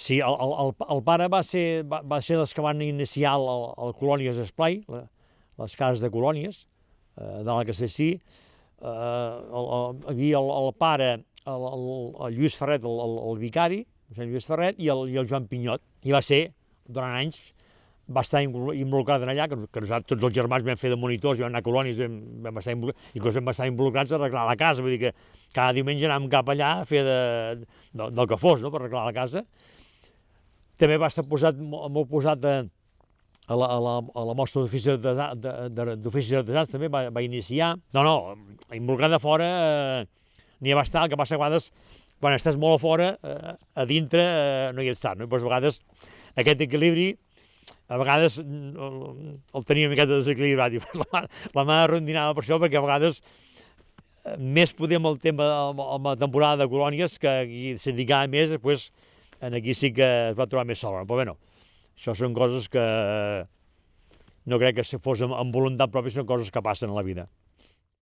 Sí, el pare va ser dels que van iniciar el Colònies Esplai, les cases de colònies, de la Castellcí. Hi havia el pare, el Lluís Ferret, el vicari, el Lluís Ferret, i el Joan Pinyot. I va ser, durant anys, va estar involucrat en allà, que nosaltres, tots els germans vam fer de monitors i vam anar a colònies, vam estar involucrats a arreglar la casa, vull dir que cada diumenge anàvem cap allà a fer del que fos, no?, per arreglar la casa. També va estar molt posat a la mostra d'oficis artesans, també va iniciar. No, involucrat de fora n'hi va estar, el que passa que a vegades, quan estàs molt a fora, a dintre no hi ets tant, no? I a vegades aquest equilibri, a vegades el tenia una miqueta desequilibrat, i la mà rondinava per això, perquè a vegades més poder amb el tema, amb la temporada de colònies, que aquí s'hi dedicava més, després aquí sí que es va trobar més sola. Però bueno, això són coses que no crec que fos amb voluntat pròpia, són coses que passen a la vida.